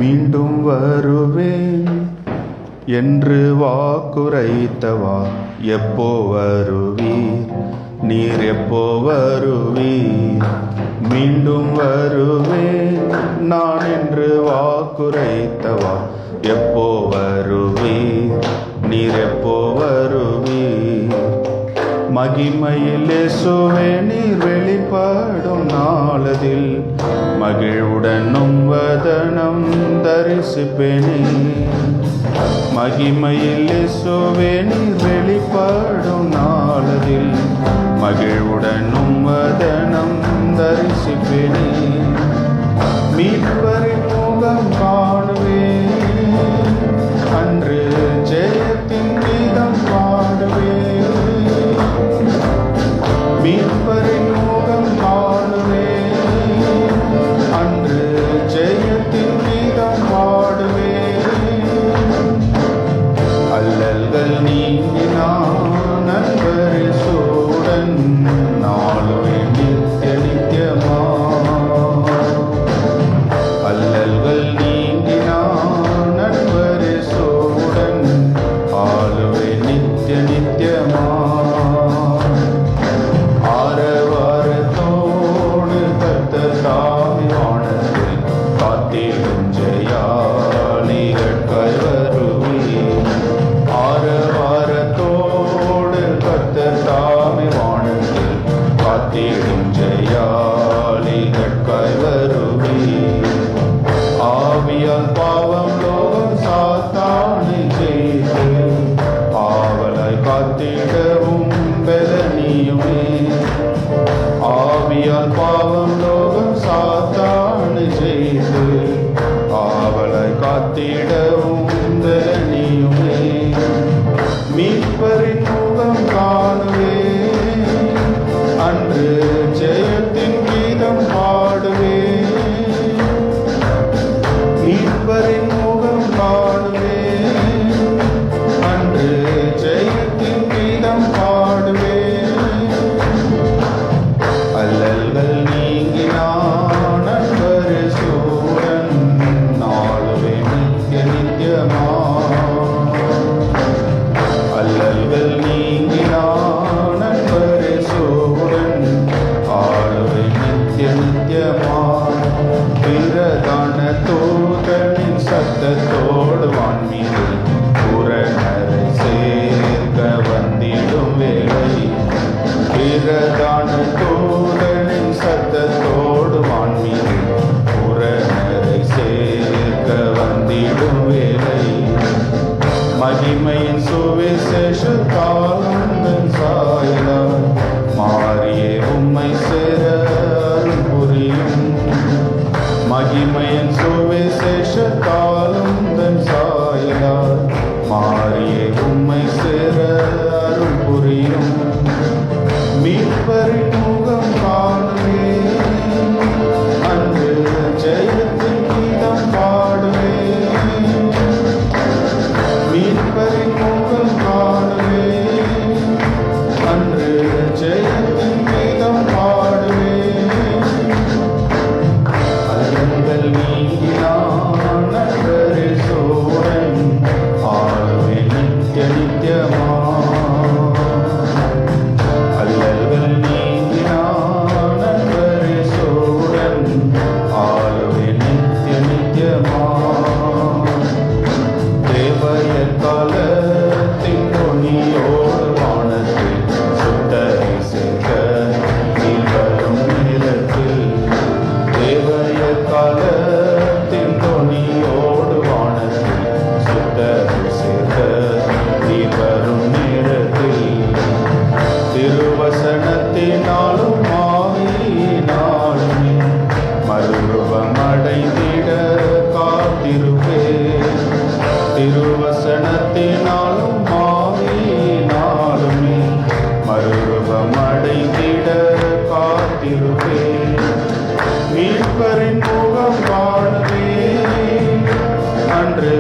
மீண்டும் வருவேன் என்று வாக்குரைத்தவா, எப்போ வருவீர், நீர் எப்போ வருவீர்? மீண்டும் வருவேன் நான் என்று வாக்குரைத்தவா, எப்போ வருவீர், நீர் எப்போ வருவீர்? மகிமையில் இயேசுவே நீர் வெளிப்படும் நாளதில் மகிழ்வுடனும் வதனம் தரிசிப்பேனே. மகிமையில் இயேசுவே நீர் வெளிப்படும் நாளதில் மகிழ்வுடனும் வதனம் தரிசிப்பேனே. மீட்பரின் முகம் காணுவேன், அன்று ஜெயத்தின் கீதம் பாடுவேன். மீட்பரின் முகம் காணுவேன், அன்று ஜெயத்தின் கீதம் பாடுவேன். அல்லல்கள் நீங்கினான் நண்பரேசுவுடன் நாளுவேன் நித்திய நித்தியமா. அல்லல்கள் நீங்கினான் நண்பரேசுவுடன் ஆளுவேன் நித்திய நித்தியமா. ஆரவாரத்தோடு கர்த்தர் தாமே வானத்தில் காத்திடும் ஜெயாளிகட்காய் வருவீர். ஆரவாரத்தோடு கர்த்தர் தாமே வானத்தில் காத்திடும் ஜெயாளிகட்காய் வருவீர். ஆவியால் பாவம் லோகம் சாத்தானை செய்து ஆவலாய் காத்திடவும் பெலனியுமே. ஆவியால் பாவம் லோகம் சாத்தானை செய்து ஆவலாய் காத்திடவும் பெலனியுமே. மீட்பரின் முகம் காணுவேன், அன்று ஜெயத்தின் கீதம் பாடுவேன். மீட்பரின் முகம் காணுவேன், அன்று ஜெயத்தின் கீதம் பாடுவேன். அல்லல்கள் நீங்கினான் நண்பரேசுவுடன் நாளுவேன் நித்திய நித்தியமா. அல்லல்கள் நீங்கினான் நண்பரேசுவுடன் ஆளுவேன் நித்திய நித்தியமா. பிரதான தூதனின் சத்தத்தோடு வான்மீது புறநரை சேர்க்க வந்திடும் வேளை. பிரதான தூதனின் சத்தத்தோடு வான்மீது புறநரை சேர்க்க வந்திடும் வேளை. மகிமையின் சுவிசேஷ காலங்கள் சாயலாய் மாறியே உம்மை சேர அருள் புரியும். மகிமையின் சுவிசேஷ காலங்கள் சாயலாய் மாறியே உம்மை சேர அருள் புரியும். மீட்பரின் முகம் காணுவேன், அன்று ஜெயத்தின் கீதம் பாடுவேன். மீட்பரின் முகம் காணுவேன், அன்று ஜெயத்தின் கீதம் பாடுவேன். அல்லல்கள் நீங்கினான் நண்பரேசுவுடன் ஆளுவேன் நித்திய நித்தியமா. அல்லல்கள் நீங்கினான் நண்பரேசுவுடன் ஆளுவேன் நித்திய நித்தியமா. தேவய காலத்தின் தொனியோடு வானத்தில் சுத்தரை சேர்க்க நீ வரும் நேரத்தில். தேவய காலத்தின் தொனியோடு வானத்தில் சுத்தரை சேர்க்க நீ வரும் நேரத்தில். திருவசனத்தினாலும் ஆவியினாலுமே மறுரூபம் அடைந்திட காத்திருப்பேன். திருவசனத்தினாலும் ஆவியினாலுமே மறுரூபம் அடைந்திட காத்திருப்பேன். மீட்பரின் முகம் காணுவேன், அன்று